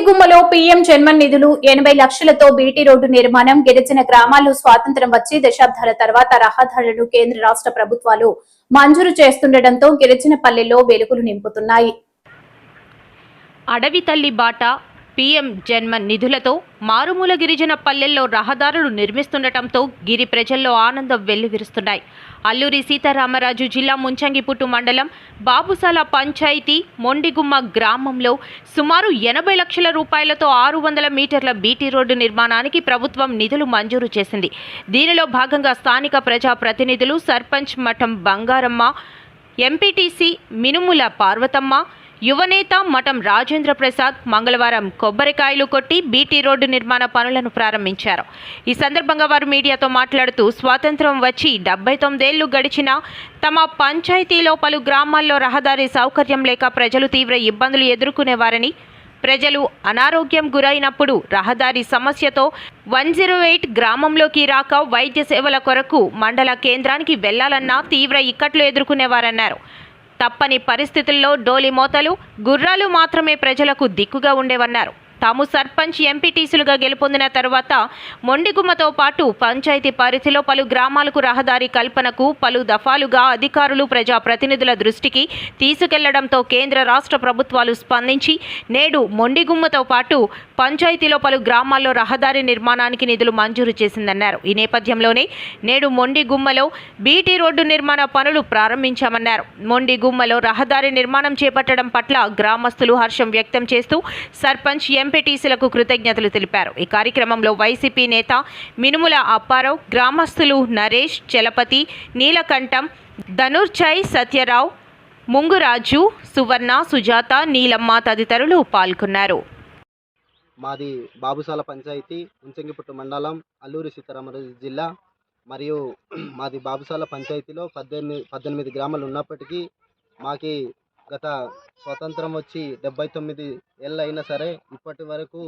మొండిగుమ్మలో PM JANMAN నిధులు 80 లక్షలతో BT road నిర్మాణం. గిరిజన గ్రామాలు స్వాతంత్ర్యం వచ్చి దశాబ్దాల తర్వాత రహదారులను కేంద్ర రాష్ట్ర ప్రభుత్వాలు మంజూరు చేస్తుండటంతో గిరిజన పల్లెల్లో వెలుగులు నింపుతున్నాయి. అడవి తల్లి బాట పీఎం జన్మన్ నిధులతో మారుమూల గిరిజన పల్లెల్లో రహదారులు నిర్మిస్తుండటంతో గిరి ప్రజల్లో ఆనందం వెల్లివిరుస్తున్నాయి. అల్లూరి సీతారామరాజు జిల్లా ముంచంగిపుట్టు మండలం బాబుసాల పంచాయతీ మొండిగుమ్మ గ్రామంలో సుమారు 80 లక్షల రూపాయలతో 600 మీటర్ల బీటీ రోడ్డు నిర్మాణానికి ప్రభుత్వం నిధులు మంజూరు చేసింది. దీనిలో భాగంగా స్థానిక ప్రజాప్రతినిధులు సర్పంచ్ మఠం బంగారమ్మ, ఎంపీటీసీ మినుముల పార్వతమ్మ, యువనేత మఠం రాజేంద్ర ప్రసాద్ మంగళవారం కొబ్బరికాయలు కొట్టి బీటీ రోడ్డు నిర్మాణ పనులను ప్రారంభించారు. ఈ సందర్భంగా వారు మీడియాతో మాట్లాడుతూ స్వాతంత్ర్యం వచ్చి 79 ఏళ్లు గడిచినా తమ పంచాయతీలో పలు గ్రామాల్లో రహదారి సౌకర్యం లేక ప్రజలు తీవ్ర ఇబ్బందులు ఎదుర్కొనేవారని, ప్రజలు అనారోగ్యం గురైనప్పుడు రహదారి సమస్యతో 108 గ్రామంలోకి రాక వైద్య సేవల కొరకు మండల కేంద్రానికి వెళ్లాలన్నా తీవ్ర ఇక్కట్లు ఎదుర్కొనేవారన్నారు. తప్పని పరిస్థితుల్లో డోలి మోతలు, గుర్రాలు మాత్రమే ప్రజలకు దిక్కుగా ఉండేవన్నారు. తాము సర్పంచ్, ఎంపీటీసీలుగా గెలుపొందిన తర్వాత మొండిగుమ్మతో పాటు పంచాయతీ పరిధిలో పలు గ్రామాలకు రహదారి కల్పనకు పలు దఫాలుగా అధికారులు, ప్రజాప్రతినిధుల దృష్టికి తీసుకెళ్లడంతో కేంద్ర రాష్ట్ర ప్రభుత్వాలు స్పందించి నేడు మొండిగుమ్మతో పాటు పంచాయతీలో పలు గ్రామాల్లో రహదారి నిర్మాణానికి నిధులు మంజూరు చేసిందన్నారు. ఈ నేపథ్యంలోనే నేడు మొండిగుమ్మలో బీటీ రోడ్డు నిర్మాణ పనులు ప్రారంభించామన్నారు. మొండిగుమ్మలో రహదారి నిర్మాణం చేపట్టడం పట్ల గ్రామస్తులు హర్షం వ్యక్తం చేస్తూ సర్పంచ్, ఎంపీటీసీలకు కృతజ్ఞతలు తెలిపారు. ఈ కార్యక్రమంలో వైసీపీ నేత మినుముల అప్పారావు, గ్రామస్తులు నరేష్, చలపతి, నీలకంఠం, ధనుర్చాయ్, సత్యరావు, ముంగురాజు, సువర్ణ, సుజాత, నీలమ్మ తదితరులు పాల్గొన్నారు. మాది బాబుసాల పంచాయతీ, ముంచంగిపుట్టు మండలం, అల్లూరి సీతారామరాజు జిల్లా. మరియు మాది బాబుసాల పంచాయతీలో 18 గ్రామాలు ఉన్నప్పటికీ మాకి గత స్వతంత్రం వచ్చి 79 ఏళ్ళు అయినా సరే ఇప్పటి వరకు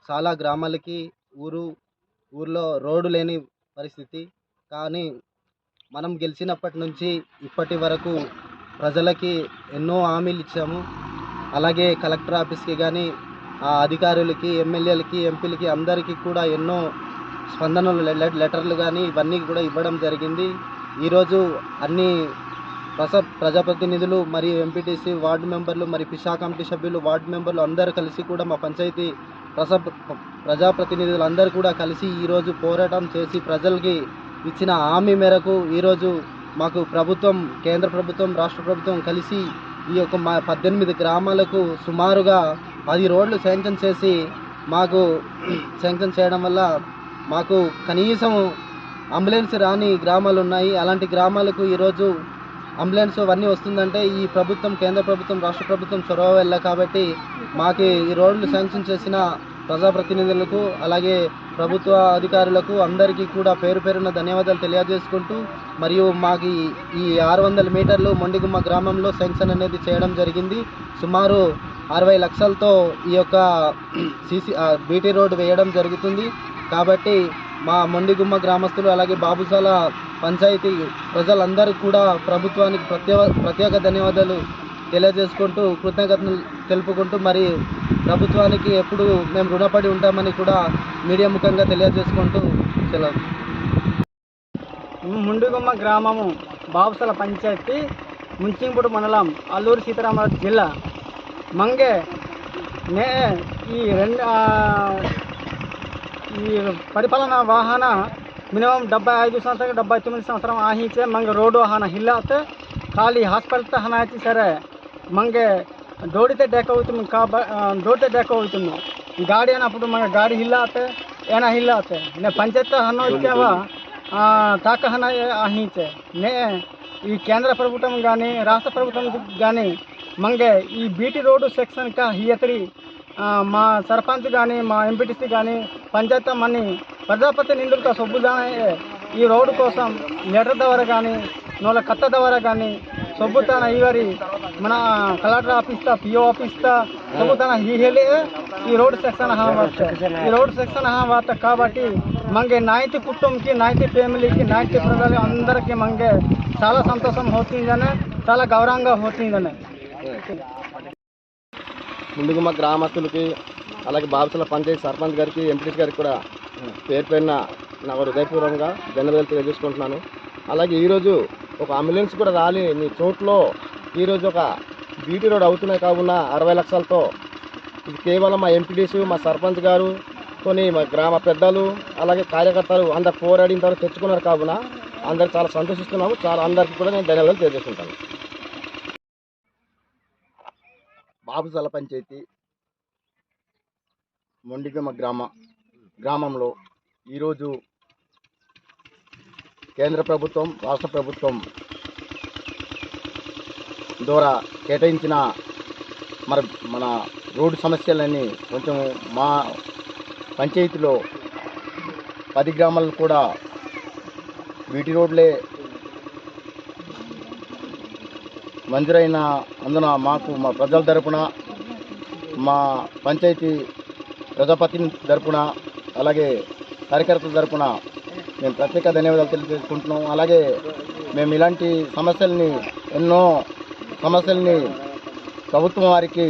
చాలా గ్రామాలకి ఊర్లో రోడ్డు లేని పరిస్థితి. కానీ మనం గెలిచినప్పటి నుంచి ఇప్పటి వరకు ప్రజలకి ఎన్నో హామీలు ఇచ్చాము. అలాగే కలెక్టర్ ఆఫీస్కి కానీ, అధికారులకి, ఎమ్మెల్యేలకి, ఎంపీలకి అందరికీ కూడా ఎన్నో స్పందనలు, లెటర్లు కానీ ఇవన్నీ కూడా ఇవ్వడం జరిగింది. ఈరోజు అన్ని ప్రజాప్రతినిధులు మరియు ఎంపీటీసీ, వార్డు మెంబర్లు, మరి పిషా కమిటీ సభ్యులు, వార్డు మెంబర్లు అందరూ కలిసి కూడా మా పంచాయతీ ప్రజాప్రతినిధులు అందరూ కూడా కలిసి ఈరోజు పోరాటం చేసి ప్రజలకి ఇచ్చిన హామీ మేరకు ఈరోజు మాకు ప్రభుత్వం, కేంద్ర ప్రభుత్వం, రాష్ట్ర ప్రభుత్వం కలిసి ఈ యొక్క 18 గ్రామాలకు సుమారుగా 10 రోడ్లు శాంక్షన్ చేసి మాకు శాంక్షన్ చేయడం వల్ల మాకు కనీసం అంబులెన్స్ రాని గ్రామాలు ఉన్నాయి. అలాంటి గ్రామాలకు ఈరోజు అంబులెన్స్ అవన్నీ వస్తుందంటే ఈ ప్రభుత్వం, కేంద్ర ప్రభుత్వం, రాష్ట్ర ప్రభుత్వం చొరవ వల్ల. కాబట్టి మాకు ఈ రోడ్లు శాంక్షన్ చేసిన ప్రజాప్రతినిధులకు, అలాగే ప్రభుత్వ అధికారులకు అందరికీ కూడా పేరు పేరున ధన్యవాదాలు తెలియజేసుకుంటూ, మరియు మాకు ఈ 600 మీటర్లు మొండిగుమ్మ గ్రామంలో శాంక్షన్ అనేది చేయడం జరిగింది. సుమారు 60 లక్షలతో ఈ యొక్క బీటీ రోడ్డు వేయడం జరుగుతుంది. కాబట్టి మా మొండిగుమ్మ గ్రామస్తులు, అలాగే బాబుసాల పంచాయతీ ప్రజలందరూ కూడా ప్రభుత్వానికి ప్రత్యేక ధన్యవాదాలు తెలియజేసుకుంటూ, కృతజ్ఞతలు తెలుపుకుంటూ, మరి ప్రభుత్వానికి ఎప్పుడు మేము రుణపడి ఉంటామని కూడా మీడియా ముఖంగా తెలియజేసుకుంటూ సెలవు. మొండిగుమ్మ గ్రామము, బాబుసాల పంచాయతీ, ముంచింగిపుట్టు మండలం, అల్లూరి సీతారామరాజు జిల్లా. మంగే ಈ ಪರಿಪಾಲನಾ ವಾಹನ ಮಿನಿಮಮ್ 75 ಸಂವತ್ಸರ 79 ಸಂವತ್ಸರ ಆಹಿಂಚೆ ಮಂಗೆ ರೋಡು ವಾಹನ ಇಲ್ಲತ್ತೆ. ಖಾಲಿ ಹಾಸ್ಪಿಟಲ್ ತ ಹನ ಆಯ್ತು ಸರ್. ಮಂಗೆ ದೋಡಿತೆ ದೋಡಿತೆ ಹೋಗ್ತೀನಿ ಗಾಡಿ ಏನప్పుడు ಮಂಗೆ ಗಾಡಿ ಇಲ್ಲತ್ತೆ ಏನ ಇಲ್ಲತ್ತೆ ನೆ పంచాయత్ హన వచ్చావా తాక హన ఆహించే నే ఈ కేంద్ర ప్రభుత్వం కానీ, రాష్ట్ర ప్రభుత్వం కానీ మంగే ఈ బీటీ రోడ్డు సెక్షన్ కా హియతరి మా సర్పంచ్ కానీ, మా ఎంపీటీసీ కానీ, పంచాయతీ మనీ ప్రజాప్రతినిధులతో సొబ్బుదానే ఈ రోడ్డు కోసం లెటర్ ద్వారా కానీ, నోళ్ళ కట్ట ద్వారా కానీ సొబ్బుతాన ఇవరి మన కలెక్టర్ ఆఫీస్ తా, పిఓ ఆఫీస్ తా సొబ్బుతాన హీహేలే ఈ రోడ్డు సెక్షన్ ఈ రోడ్డు సెక్షన్ వార్త. కాబట్టి మంగే 90 కుటుంబకి, 90 ఫ్యామిలీకి, 90 ప్రజలు అందరికీ మంగే చాలా సంతోషం అవుతుందనే, చాలా గౌరవంగా అవుతుందనే. ముందుగుమ్మ గ్రామస్తులకి, అలాగే బాబుసల పంచాయతీ సర్పంచ్ గారికి ఎంపీటీసీ గారికి కూడా పేరు పేరున నా హృదయపూర్వకంగా ధన్యవాదాలు తెలియజేసుకుంటున్నాను. అలాగే ఈరోజు ఒక అంబులెన్స్ కూడా రాలేని చోట్లో ఈరోజు ఒక బీటీ రోడ్ అవుతున్నాయి కావున 60 లక్షలతో ఇది కేవలం మా ఎంపీటీసీ మా సర్పంచ్ గారు కొన్ని మా గ్రామ పెద్దలు అలాగే కార్యకర్తలు అందరు పోరాడిన తర్వాత తెచ్చుకున్నారు కావున అందరు చాలా సంతోషిస్తున్నాము. చాలా అందరికీ కూడా నేను ధన్యవాదాలు తెలియజేసుకుంటాను. బాబుసల పంచాయతీ మొండిగమ గ్రామంలో ఈరోజు కేంద్ర ప్రభుత్వం రాష్ట్ర ప్రభుత్వం ద్వారా కేటాయించిన మన రోడ్డు సమస్యలన్నీ కొంచెం మా పంచాయతీలో 10 గ్రామాలకు కూడా బీటీ రోడ్లే మంజూరైన అందున మాకు మా ప్రజల తరపున మా పంచాయతీ ప్రజాపతిని తరపున అలాగే కార్యకర్తల తరపున మేము ప్రత్యేక ధన్యవాదాలు తెలియజేసుకుంటున్నాం. అలాగే మేము ఇలాంటి ఎన్నో సమస్యల్ని ప్రభుత్వం వారికి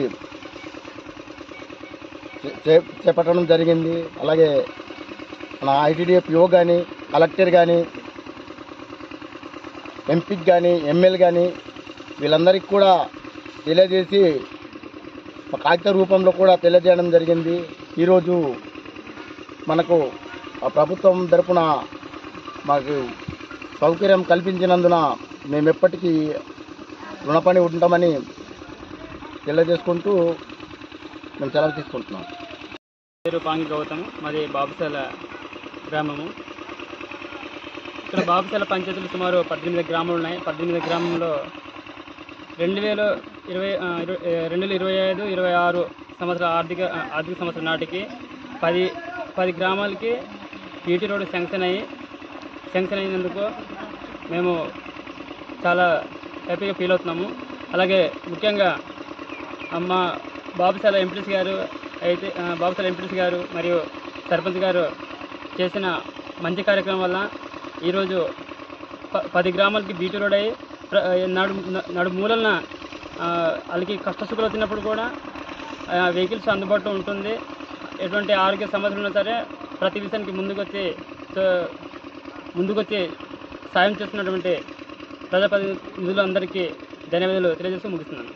చేపట్టడం జరిగింది. అలాగే మన ఐటీడీఏ పిఓ కానీ కలెక్టర్ కానీ ఎంపీకి కానీ ఎమ్మెల్యే కానీ వీళ్ళందరికీ కూడా తెలియజేసి కాగిత రూపంలో కూడా తెలియజేయడం జరిగింది. ఈరోజు మనకు ఆ ప్రభుత్వం తరపున మాకు సౌకర్యం కల్పించినందున మేము ఎప్పటికీ రుణపడి ఉంటామని తెలియజేసుకుంటూ మేము సెలవు తీసుకుంటున్నాం. పేరు పాంగి గౌతమ్, మాది బాబుసల గ్రామము. ఇక్కడ బాబుసల పంచాయతీలు సుమారు 18 గ్రామాలు ఉన్నాయి. 18 గ్రామంలో 2025-26 సంవత్సర ఆర్థిక సంవత్సరం నాటికి 10 గ్రామాలకి బీటీ రోడ్డు శాంక్షన్ అయినందుకు మేము చాలా హ్యాపీగా ఫీల్ అవుతున్నాము. అలాగే ముఖ్యంగా మా బాబుసల ఎంపీటీసీ గారు మరియు సర్పంచ్ గారు చేసిన మంచి కార్యక్రమం వల్ల ఈరోజు 10 గ్రామాలకి బీటీ రోడ్ అయ్యి నడు మూలన వాళ్ళకి కష్టసుఖాలు వచ్చినప్పుడు కూడా వెహికల్స్ అందుబాటులో ఉంటుంది. ఎటువంటి ఆరోగ్య సమస్యలు ఉన్నా సరే ప్రతి విషయానికి ముందుకొచ్చి సాయం చేస్తున్నటువంటి ప్రజాప్రతినిధులందరికీ ధన్యవాదాలు తెలియజేస్తూ ముగిస్తున్నాను.